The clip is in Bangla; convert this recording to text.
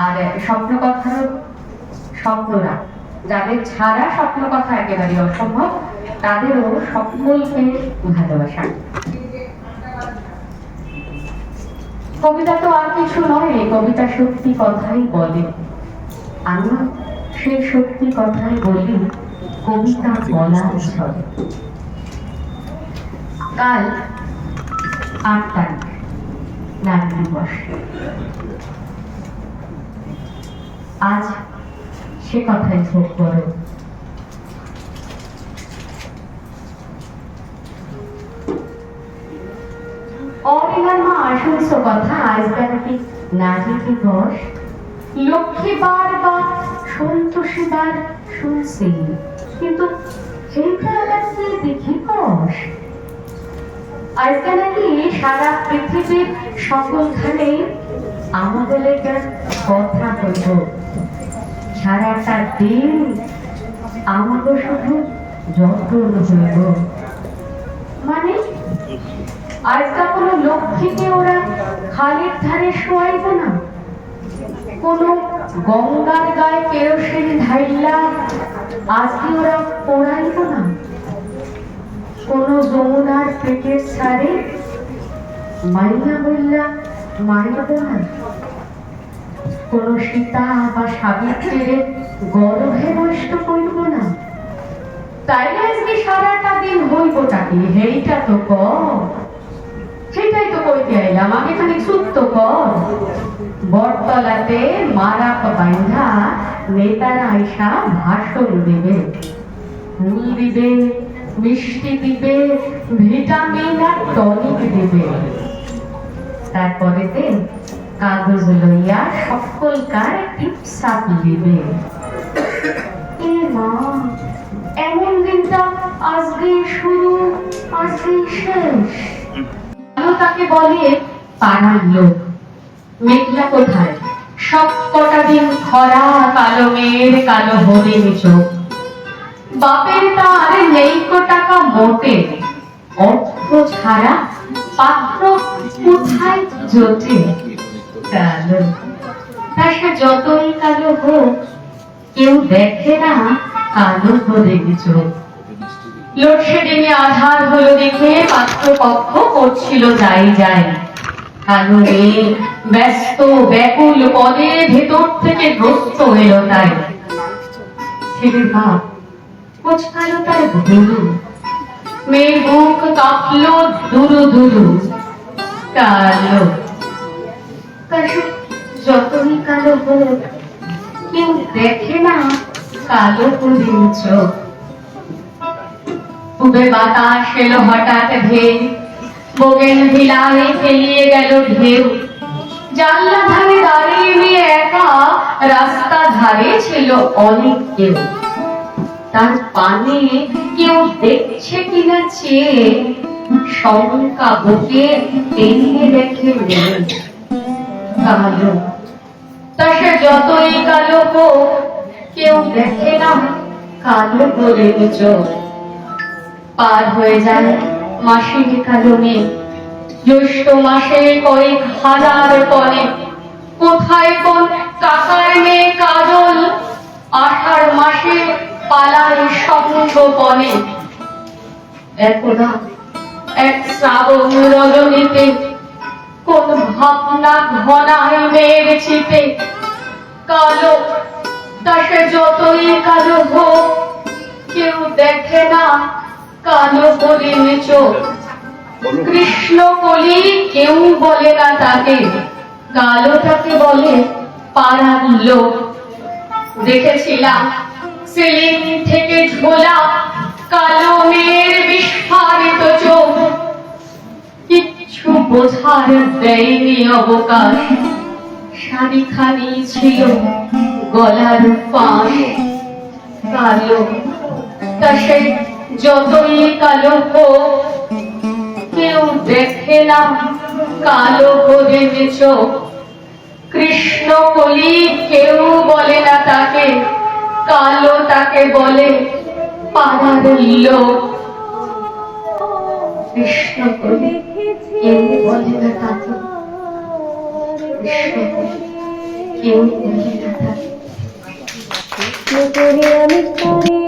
আর স্বপ্ন কথার স্বপ্নরা যাদের ছাড়া স্বপ্ন কথা একেবারে অসম্ভব, তাদেরও সকলকে ভালোবাসা। কবিতা তো আর কিছু নয়, কবিতা সত্যি কথাই বলে। আমি সেই সত্যি কথাই বলি, কবিতা বলার ছলে। কাল ৮ তারিখ নারী দিবস। আজ সে কথাই ভোগ করো। শুনছো কথা, আজ নাকি নারী দিবস। লক্ষ্মীবার বা সন্তোষীবার শুনছি, কিন্তু সেইটা নাকি দেখি কষ। আজকে নাকি সারা পৃথিবীর সকলখানে আমাদের কথা হইব। সারাটা দিন আমাকে শুধু যত্ন হইব। মানে আজকা কোনো লক্ষ্মীকে ওরা খালের ধারে শোয়াইব না, কোনো গঙ্গার গায়ে কেরোসিন ঢাইলা আজকে ওরা পড়াইব না, কোনো যমুনার পেটের ছাড়ে মাইয়া বললা মারিব না, কোনো সীতা বা সাবিত্রীর গর্ভে নষ্ট করব না। তাইলে আজকে সারাটা দিন হইবটাকে হেইটা তো কর। সেটাই তো কইতে আইলাম, আগে খানিক সূত্র কর। বটতলাতে মারাপ বাইন্ধা নেতারা আইসা ভাষণ দেবে, ফুল দিবে, মিষ্টি দিবে, ভিটামিন আর টনিক দিবে। তারপরেতে কাগজ লইয়া সকলকার টিপসাপ দিবে। এ মা, এমন দিনটা আজকে শুরু, আজকে শেষ। তাকে বলে পাড়ার লোক। মেঘলা কোথায়, সব কটা দিন খরা, কালো মেয়ের কালো হরিণ চোখ। বাপের তার নেই কো টাকা মোটে, অর্থ ছাড়া পাত্র কোথায় জোটে। কালো তা সে যতই কালো হোক, কেউ দেখে না কালো হরিণ চোখ। লোডশেডিং এ আধার হলো দেখে পাত্রপক্ষ করছিল যাই যাই। কালো মেয়ে ব্যস্ত ব্যাকুল পদে ভেতর থেকে গ্রস্ত এলো তাই। ছেলের বাপ কোচকালো তার ভুলু, মেয়ের বুক কাঁপলো দুরু দুরু। কালো তা সে যতই কালো হোক, কেউ দেখে না কালো হরিণ চোখ। পূবে বাতাস এলো হঠাৎ ঢেউ, বোগেন ভিলায় ফেলিয়ে গেল ঢেউ। জানলা ধারে দাঁড়িয়ে নিয়ে একা, রাস্তা ধারে ছিল অনেক কেউ। তার পানে কেউ দেখছে কিনা চেয়ে, শঙ্কা বুকে টেনে দেখে নেই। কালো তা সে যতই কালো হোক, কেউ দেখে না কালো হরিণ চোখ। পার হয়ে যায় মাসিক কালো মেয়ে, জ্যৈষ্ঠ মাসে কয়েক হাজার পরে। কোথায় কোন কাকার মেয়ে কাজল, আষাঢ় মাসে পালায় সঙ্গপনে। একদা এক শ্রাবণ রজনীতে কোন ভাবনা ঘনায় মেয়ের চিতে। কালো তা সে যতই কালো হোক, কেউ দেখে না কালো হরিণ চোখ। কৃষ্ণ কলি কেউ বলে না তাকে, কালোটাকে বলে পাড়ার লোক। দেখেছিলাম সিলিং থেকে ঝোলা কালো মেয়ের বিস্ফারিত চোখ। কিচ্ছু বোঝার দেয়নি অবকাশ, শাড়িখানি ছিল গলার ফাঁস। কালো তা সে যতই কালো হোক, কেউ দেখে না কালো হরিণ চোখ। কৃষ্ণ কলি কেউ বলে না তাকে, কালো তাকে বলে পাড়ার লোক। কৃষ্ণ কলি কেউ বলে না তাকে, কৃষ্ণ কলি কেউ খুঁজে না থাকে। করে আমি করে